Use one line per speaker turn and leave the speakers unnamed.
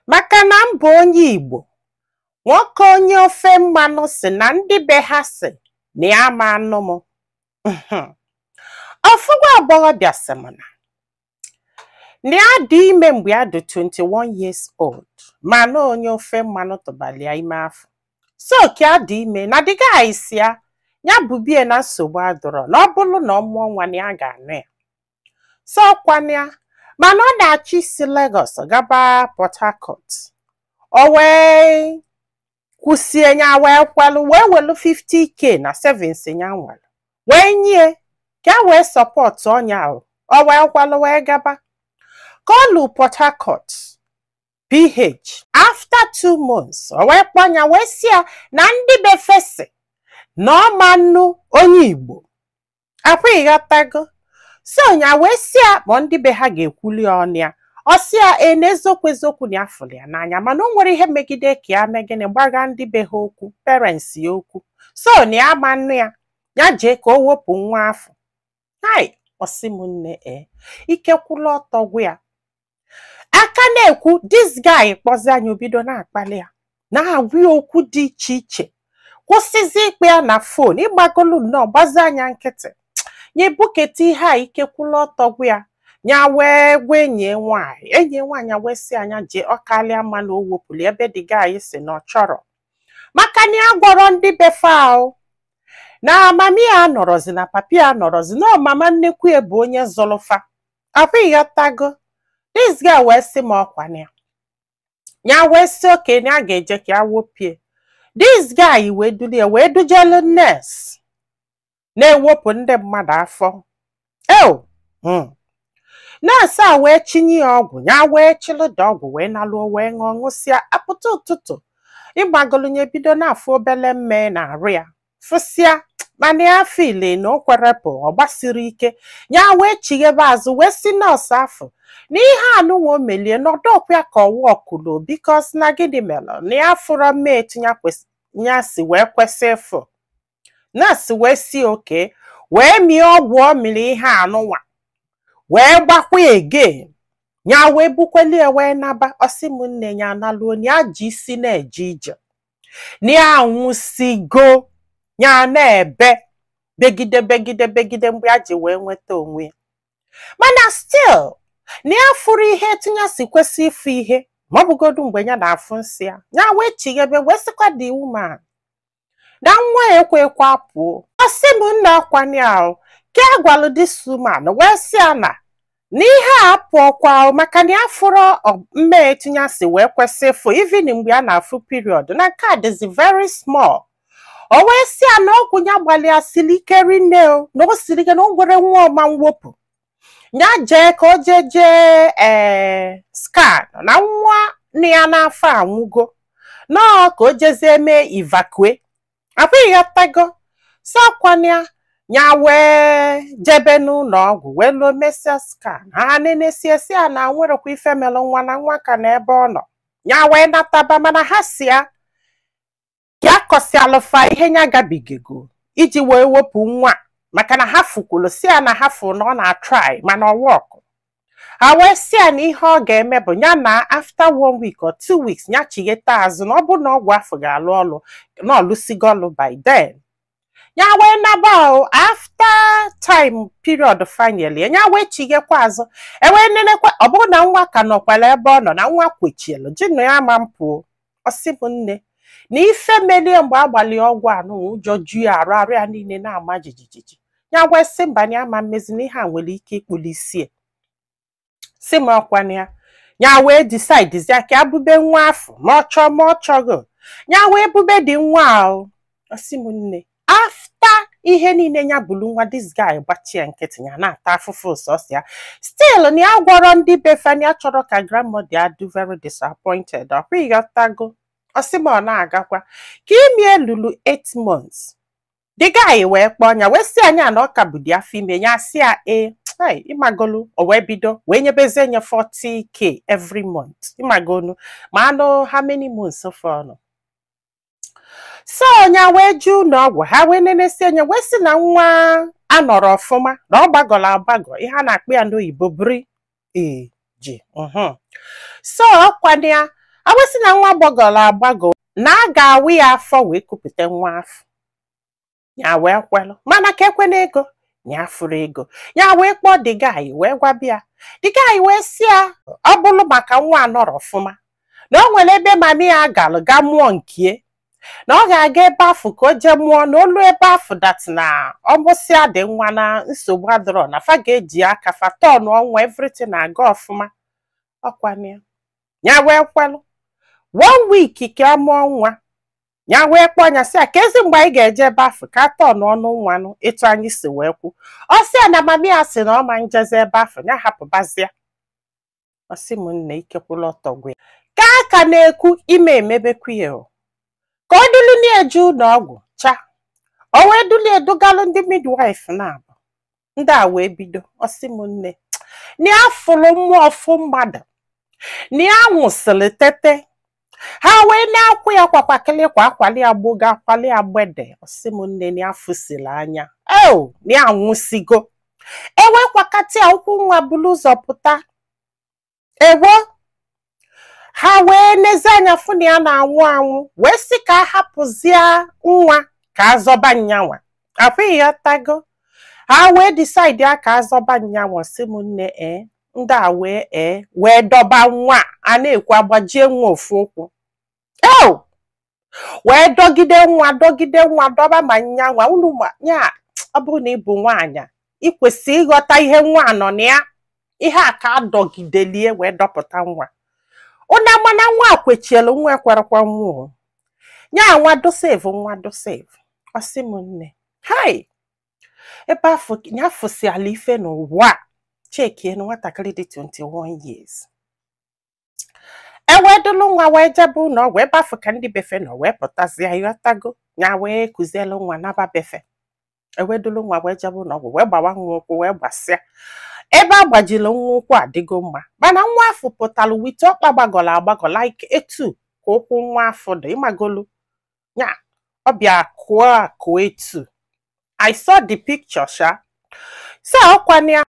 maka na mbụ onye Igbo nwoke onye ofe mmanụ si na ndị be ha si na ya ma anụ m. Ọfụgwa agbọghọbịa sị m na ya dị ime mgbe ya dị 21 years old ma na onye ofe mmanụ tụbali ya ime afọ. So ka ya dị ime na dịga isi ya bubie na nsogbu adọrọ na ọ bụrụ na ọ mụọ nwa na ya ga-anụ ya. So kwana ya mana ọ na-achọ isi Lagos gaba Port Harcourt. O wee kwụsie ya wee kwelu wee welu 50k na savings ya nwere wee nye ka wee support ọnya o wee kwelu wee gaba ka ọ lụ Port Harcourt PH. After 2 months o wee kpọnya wee si ya na ndị be fesi na ọ ma nnu onye Igbo akwa ịghọtago. So nya wee si ya ma ndị be ha ga-ekwuli ọnụ ya. Ọ sị ya n'eziokwu eziokwu na afụli ya n'anya mana o nwere ihe megide ka ya mee gịnị gbaga ndị be ha okwu, parents ya okwu. So na ya ma nnu ya jee ka o wepụ nwa afọ. Hai, ọsị m nne ike kwụla ọtọ gwu ya. Aka na-ekwu this guy kpọzi anyị obido na-akpali ya na-agwa ya okwu dị iche iche. Kwụsịzi ikpe ya na fon ịgbagolu nnọọ gbazi anya nkịtị. Nye buketi ihe a ike kwụla ọtọ gwu ya. Nya wee gwe enyi nwaanyị wee si anya jee ọkalịa mma na o wepụli ebe dị guy si na ọ chọrọ. Maka na ya gwọrọ ndị befe ahụ na mami ya nọrọzi na papi ya nọrọzi na mama nnekwu ya bụ onye zọlụfa. Akwa ịghọtago. This guy wee si ma ọkwana ya. Nya wee si oke na ya ga-eje ka ya wopie. This guy wee dulie wee dujelu nurse na-ewepụ ndị mmadụ afọ. Nurse a wee chinye ya ọgwụ ya wee chịlụda ọgwụ wee nalụọ wee ṅụọ ṅụsịa apụta ụtụtụ ịgbagolunye bido n'afọ obele mme na arụ ya fụsịa mana ya file na o kwerepụ ọ gbasiri ike. Ya wee chighebe azụ wee si nọọsụ afọ n'ihe anụnwa o melie n'ọdọkwa ya ka ọwa ọkụlo bikos na gịnị melụ na ya fụrọ mmet ya si wee kwesị ịfụ. Nọọsụ wee si oke wee mie ọgwụ ọ miri ihe anụnwa wee gbakwa again. Ya wee bukwelie wee naba. Ọsị m nne ya analuo na ya ji isi na-eje ije na ya anwụsigo ya na-ebe begide mgbe ya ji wee nweta onwe ya. Mana still na ya fụrụ ihe tinye si kwesị ịfụ ihe ma ọ bụgodu mgbe ya na-afụ nsị ya. Ya wee chighebe wee sịkwa the woman na nwa ekwekwa apụọ. Ọsị m nne ọkwanye ahụ ka a gwalụ this woman wee sị ya na n'ihe a apụọkwa maka na ya fụrụ mme etinye si wee kwesị ịfụ even mgbe a na-afụ period na nke a dịzi very small. O wee sị ya na ọgwụ ya gbalịa siri ike rinne na o siri ike na o nwere nwa ọma mwepụ. Ya jee ka o jee scan na nwa na ya n'afọ anwụgo nọọ ka o jezie mee ivacue. Akwa ịghọtago. So kwanya ya wee jebe n'ụlọ ọgwụ wee lụọ mesia scan ha nenesie si ya na nwerekwa ife melụ nwa na nwa ka na ebe ọ nọ. Ya wee nataba mana ha si ya ya kọsialụfa ihe ya gabigego iji wee wepụ nwa maka na ha fukwulu si ya na ha fụ na ọ na-try mana ọ wọkụ. Ha wee si ya na ihe ọ ga-eme bụ ya na after 1 week or 2 weeks ya chigheta azụ na ọ bụ na ọgwụ afọ ga-alụ ọlụ na ọlụsigo ọlụ by then. Ya wee naba after time period finally ya wee chighekwa azụ wee nenekwa ọ bụrụ na nwa ka nọkwala ebe ọ nọ na nwa kwechielu ji na ya ma mpụọ. Ọsị bụ nne na ife melie mgbe agbalị ọgwụ anụ ụjọ ju ya arụ ya niile na-ama jijiji. Ya wee sị mba na ya ma mmezi na ihe a nwere ike ikpuli isi. Si m ọkwana ya. Ya wee decide ya ka abube nwa afọ ma ọ chọọ ma ọ chọghị. Ya wee bube dị nwa ahụ. Ọsị m nne after ihe niile ya bụlu nwa this guy gbachie nkịtị ya na-ata afụfụ sọsọ ya still na ya gwọrọ ndị befani ya chọrọ ka grandmother ya do very disappointed. Ọkwa ịghọtago. Ọsị m ọ na-agakwa ka imi lulu 8 months. The guy wee kpọọ ya wee si anya na ọ ka bụ dị afọ ime ya si ya ịmagolu o wee bido wee nyebezie nye 40k every month. Ịmagolu ma anụ how many months ọnụ. So nya wee ju ụlọ ọgwụ ha wee nenesi anya wee si na nwa anọrọ ọfụma na ọ gbagọrọ agbagọ ihe a na-akpọ ya n'oyibo bri ji. So ọkwana ya awesị na nwa gbagọrọ agbago na a ga-awụ ya afọ wee kupụta nwa afọ ya wee kwelụ mana ka ekwena ego ya furu ego ya wee kpọọ the guy wee gwabịa the guy wee sị ya ọ bụrụ maka nwa anọrọ ọfụma na o nwere ebe mami ya galụ ga mụọ nkie na ọ ga-aga ebe afọ ka o jee mụọ na olu ebe afọ dat na ọmụsịa dị nwa na nsogbu adịrọ na fa ga-eji aka fa tọn ọnwa everything na-aga ọfụma ọkwana ya wee kwelụ 1 week ka mụọ nwa ya wee kpọọ nya sị ka ezi mgbe anyị ga-eje ebe afọ ka tọn ọnụ nwanụ etu anyị si wee kwu ọ sị ya na mami ya sị na ọ ma njezi ebe afọ ya hapụbazịa ọ sị m nne ikekwula ọtọgwụ ya ka aka na-ekwu ime emebekwu ya ka ọ dịlu na-eje ụlọ ọgwụ cha o wee duli edugalụ ndị midwife na-abụ ndị a wee bido ọ sị m nne na ya fụrụ mmụọ ọfụ mmadụ na ya nwụsịrị tete ha wee na-akwụ ya kwakwakịlị kwa akwali agbogo akwali agbede ọ sị m nne na ya fụsịrị anya na ya nwụsigo ewee kwakati akwụkwọ nwa bulu ụzọ pụta ewo ha wee nezi anya fụ na ya na-anwụ anwụ wee sị ka a hapụzie nwa ka azọba nyanwa akwụghị ya tago ha wee decide ya ka azọba nyanwa sị m nne ndị a wee dọba nwa a na-ekwu agbajie nwa ofu ụkwụ wee dọgide nwa dọba ma nyanwa unu ya ọ bụrụ na ị bụ nwaanyị ị kwesịrị ịghọta ihe nwa nọ na ya ihe a ka adọgidelie wee dọpụta nwa ụna mana nwa kwechielu nwa ekwerekwa nwa nya nwa dosev ọ sị m nne hai ebe afọ ya fụsiala ife n'ụwa chekie na nwatakịrị dị 21 years ewee dụlụ nwa wee jebe ụlọ ọgwụ ebe afọ ka ndị befe nọ wee pụtazie ịghọtago ya wee kụzielu nwa naba befe ewee dụlụ nwa wee jebe ụlọ ọgwụ wee gbawa nwa ụkwụ wee gbasịa ebe a gbajiri nwa ụkwụ adịgo mma mana nwa afọ pụtara wite ọkpa gbagọrọ agbagọ like etu ka ụkwụ nwa afọ dị ịmagolu ya ọ bịa kụọ etu I saw the picture sha so ọkwana